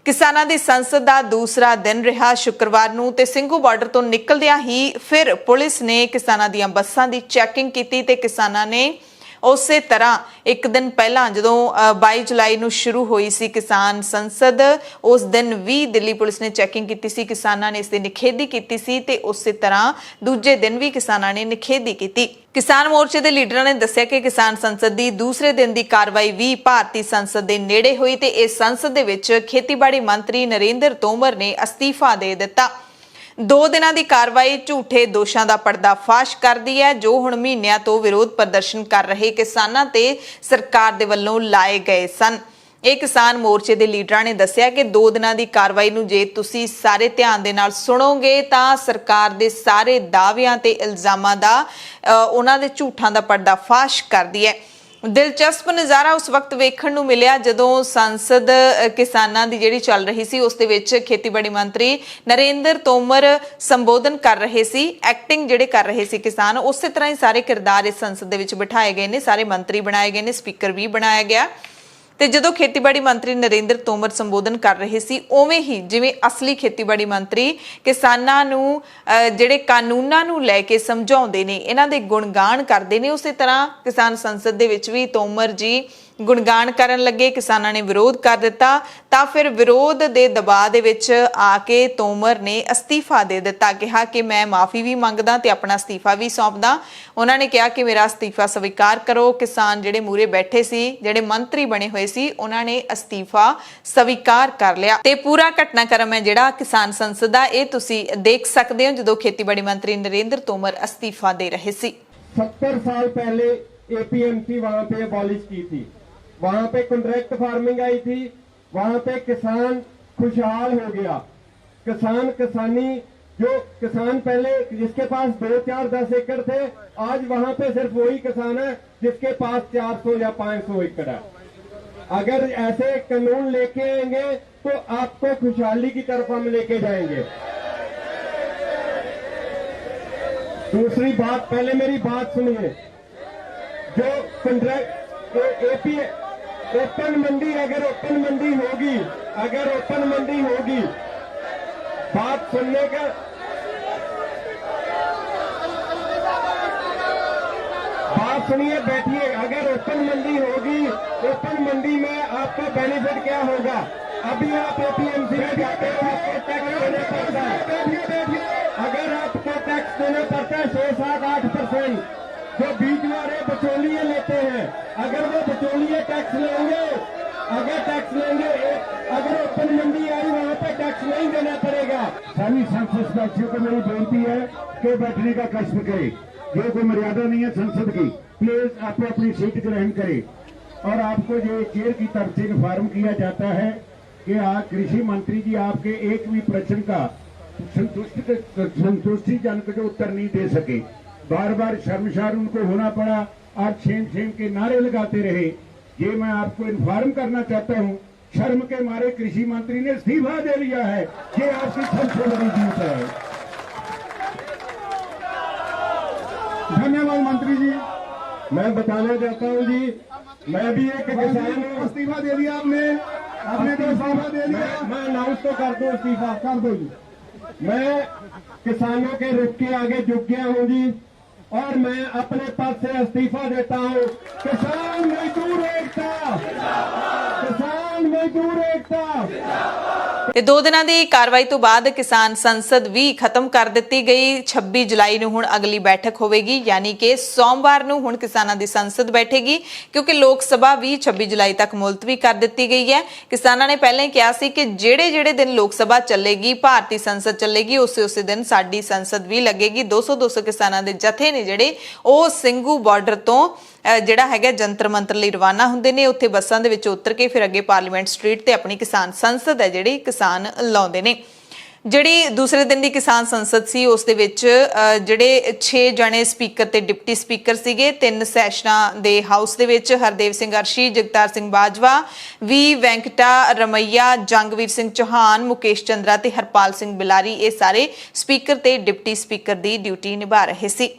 ਕਿਸਾਨਾਂ ਦੀ ਸੰਸਦ ਦਾ ਦੂਸਰਾ ਦਿਨ ਰਿਹਾ शुक्रवार ਨੂੰ ਤੇ ਸਿੰਘੂ ਬਾਰਡਰ ਤੋਂ ਨਿਕਲਦਿਆਂ ਹੀ ਫਿਰ ਪੁਲਿਸ ਨੇ ਕਿਸਾਨਾਂ ਦੀਆਂ ਬੱਸਾਂ ਦੀ ਚੈਕਿੰਗ ਕੀਤੀ ਤੇ ਕਿਸਾਨਾਂ ਨੇ ਉਸੇ तरह एक दिन पहला जो 22 जुलाई ਨੂੰ शुरू हुई सी किसान संसद उस दिन भी दिल्ली पुलिस ने चैकिंग की सी। किसानां ने इसकी निखेधी की सी ते उस तरह दूजे दिन भी किसानां ने निखेधी की। किसान मोर्चे के लीडरां ने दस्सिया कि किसान संसद की दूसरे दिन की कार्रवाई भी भारतीय संसद के नेड़े हुई ते इस संसद दे विच खेतीबाड़ी मंत्री नरेंद्र तोमर ने अस्तीफा दे दिता। 2 दिनों की कार्रवाई झूठे दोषों का पर्दाफाश करती है जो हुण महीनों तो विरोध प्रदर्शन कर रहे किसानां ते सरकार दे वल्लों लाए गए सन। एक किसान मोर्चे के लीडरां ने दस्सिया कि 2 दिनों की कार्रवाई नूं जे तुसीं सारे ध्यान दे नाल सुणोगे तां सरकार दे सारे दावियां ते इल्जामां दा उन्हां दे झूठां दा पर्दाफाश करदी है। दिलचस्प नज़ारा उस वक्त वेखण नूं मिलिया जदों संसद किसानां दी जिहड़ी चल रही सी उस दे विच खेतीबाड़ी मंत्री नरेंद्र तोमर संबोधन कर रहे सी, एक्टिंग जिहड़े कर रहे सी किसान उस तरह ही सारे किरदार इस संसद दे विच बिठाए गए ने, सारे मंत्री बनाए गए ने, स्पीकर भी बनाया गया। ਤੇ ਜਦੋਂ ਖੇਤੀਬਾੜੀ ਮੰਤਰੀ ਨਰਿੰਦਰ ਤੋਮਰ ਸੰਬੋਧਨ ਕਰ ਰਹੇ ਸੀ ਉਵੇਂ ਹੀ ਜਿਵੇਂ ਅਸਲੀ ਖੇਤੀਬਾੜੀ ਮੰਤਰੀ ਕਿਸਾਨਾਂ ਨੂੰ ਜਿਹੜੇ ਕਾਨੂੰਨਾਂ ਨੂੰ ਲੈ ਕੇ ਸਮਝਾਉਂਦੇ ਨੇ, ਇਹਨਾਂ ਦੇ ਗੁਣਗਾਨ ਕਰਦੇ ਨੇ, ਉਸੇ ਤਰ੍ਹਾਂ ਕਿਸਾਨ ਸੰਸਦ ਦੇ ਵਿੱਚ ਵੀ ਤੋਮਰ ਜੀ गुणगान करन लगे। किसानां ने विरोध कर दिता तां फिर विरोध दे दबाव दे विच आके तोमर ने अस्तीफा दे दिता। कहा कि मैं माफ़ी भी मंगदा ते अपना अस्तीफा भी सौंपदा। उन्हां ने कहा कि मेरा अस्तीफा स्वीकार करो। किसान जिहड़े मूहरे बैठे सी, जिहड़े मंत्री बने हुए सी, उन्हां ने अस्तीफा स्वीकार कर लिया ते पूरा घटनाक्रम है जिहड़ा किसान संसद दा इह तुसीं देख सकदे हो जदों खेतीबाड़ी मंत्री नरेंद्र तोमर अस्तीफा दे रहे सी। 70 साल पहले APMC वहां पे अबॉलिश की थी, वहां पे कॉन्ट्रैक्ट फार्मिंग आई थी, वहां पे किसान खुशहाल हो गया। किसानी जो किसान पहले जिसके पास 2, 4, 10 एकड़ थे, आज वहां पे सिर्फ वही किसान है जिसके पास 400 या 500 एकड़ है। अगर ऐसे कानून लेके आएंगे तो आपको खुशहाली की तरफ हम लेके जाएंगे। दूसरी बात, पहले मेरी बात सुनिए, जो कॉन्ट्रैक्ट ओपन मंडी, अगर ओपन मंडी होगी, बात सुनने का, बात सुनिए, बैठिए। अगर ओपन मंडी होगी, ओपन मंडी में आपको बेनिफिट क्या होगा? अभी आप APMC में जाते हो, आपको टैक्स देना पड़ता है। अगर आपको टैक्स देना पड़ता है 6, 7, 8%, जो बीच वाले बिचौलिए लेते हैं, अगर वो बिचौलिए टैक्स लेंगे, अगर ओपन मंडी आई वहां पे टैक्स नहीं देना पड़ेगा। सभी संसद सदस्यों को मेरी बेनती है कि बैठने का कष्ट करें। ये कोई मर्यादा नहीं है संसद की, प्लीज आप अपनी सीट ग्रहण करें। और आपको ये चेयर की तरफ से इन्फॉर्म किया जाता है कि आज कृषि मंत्री जी आपके एक भी प्रश्न का संतुष्टिजनक जो उत्तर नहीं दे सके, बार बार शर्मसार उनको होना पड़ा और छेम के नारे लगाते रहे। ये मैं आपको इन्फॉर्म करना चाहता हूँ, शर्म के मारे कृषि मंत्री ने इस्तीफा दे लिया है। ये आपकी सबसे बड़ी जीत है। धन्यवाद मंत्री जी। मैं बताना चाहता हूँ जी, मैं भी एक किसान हूँ। इस्तीफा दे दिया आपने तो इस्तीफा दे दिया। मैं अनाउंस तो कर दो, इस्तीफा कर दो जी। मैं किसानों के रुख के आगे झुक गया हूँ जी, और मैं अपने पद से इस्तीफा देता हूँ। किसान मजदूर एकता, किसान मजदूर एकता। ਤੇ 2 ਦਿਨਾਂ ਦੀ ਕਾਰਵਾਈ ਤੋਂ ਬਾਅਦ ਕਿਸਾਨ ਸੰਸਦ ਵੀ ਖਤਮ ਕਰ ਦਿੱਤੀ ਗਈ। 26 ਜੁਲਾਈ ਨੂੰ ਹੁਣ ਅਗਲੀ ਬੈਠਕ ਹੋਵੇਗੀ, ਯਾਨੀ ਕਿ ਸੋਮਵਾਰ ਨੂੰ ਹੁਣ ਕਿਸਾਨਾਂ ਦੀ ਸੰਸਦ ਬੈਠੇਗੀ, ਕਿਉਂਕਿ ਲੋਕ ਸਭਾ ਵੀ 26 ਜੁਲਾਈ ਤੱਕ ਮੁਲਤਵੀ ਕਰ ਦਿੱਤੀ ਗਈ ਹੈ। ਕਿਸਾਨਾਂ ਨੇ ਪਹਿਲਾਂ ਹੀ ਕਿਹਾ ਸੀ ਕਿ ਜਿਹੜੇ ਦਿਨ ਲੋਕ ਸਭਾ ਚੱਲੇਗੀ, ਭਾਰਤੀ ਸੰਸਦ ਚੱਲੇਗੀ, ਉਸੇ ਦਿਨ ਸਾਡੀ ਸੰਸਦ ਵੀ ਲੱਗੇਗੀ। 200 ਕਿਸਾਨਾਂ ਦੇ ਜਥੇ ਨੇ ਜਿਹੜੇ ਉਹ ਸਿੰਘੂ ਬਾਰਡਰ ਤੋਂ ਜਿਹੜਾ ਹੈਗਾ ਜੰਤਰ ਮੰਤਰ ਲਈ ਰਵਾਨਾ ਹੁੰਦੇ ਨੇ। ਉੱਥੇ ਬੱਸਾਂ ਦੇ ਵਿੱਚ ਉਤਰ ਕੇ ਫਿਰ ਅੱਗੇ ਪਾਰਲੀਮੈਂਟ ਸਟਰੀਟ ਤੇ ਆਪਣੀ ਕਿਸਾਨ ਸੰਸਦ ਹੈ ਜਿਹੜੀ ਕਿਸਾਨ ਲਾਉਂਦੇ ਨੇ। ਜਿਹੜੀ ਦੂਸਰੇ ਦਿਨ ਦੀ ਕਿਸਾਨ ਸੰਸਦ ਸੀ ਉਸ ਦੇ ਵਿੱਚ ਜਿਹੜੇ 6 ਜਣੇ ਸਪੀਕਰ ਤੇ ਡਿਪਟੀ ਸਪੀਕਰ ਸੀਗੇ। 3 ਸੈਸ਼ਨਾਂ ਦੇ ਹਾਊਸ ਦੇ ਵਿੱਚ ਹਰਦੇਵ ਸਿੰਘ ਅਰਸ਼ੀ, ਜਗਤਾਰ ਸਿੰਘ ਬਾਜਵਾ, ਵੀ ਵੈਂਕਟਾ ਰਮਈਆ, ਜੰਗਵੀਰ ਸਿੰਘ ਚੌਹਾਨ, ਮੁਕੇਸ਼ ਚੰਦਰਾ ਤੇ ਹਰਪਾਲ ਸਿੰਘ ਬਿਲਾਰੀ ਇਹ ਸਾਰੇ ਸਪੀਕਰ ਤੇ ਡਿਪਟੀ ਸਪੀਕਰ ਦੀ ਡਿਊਟੀ ਨਿਭਾ ਰਹੇ ਸੀ।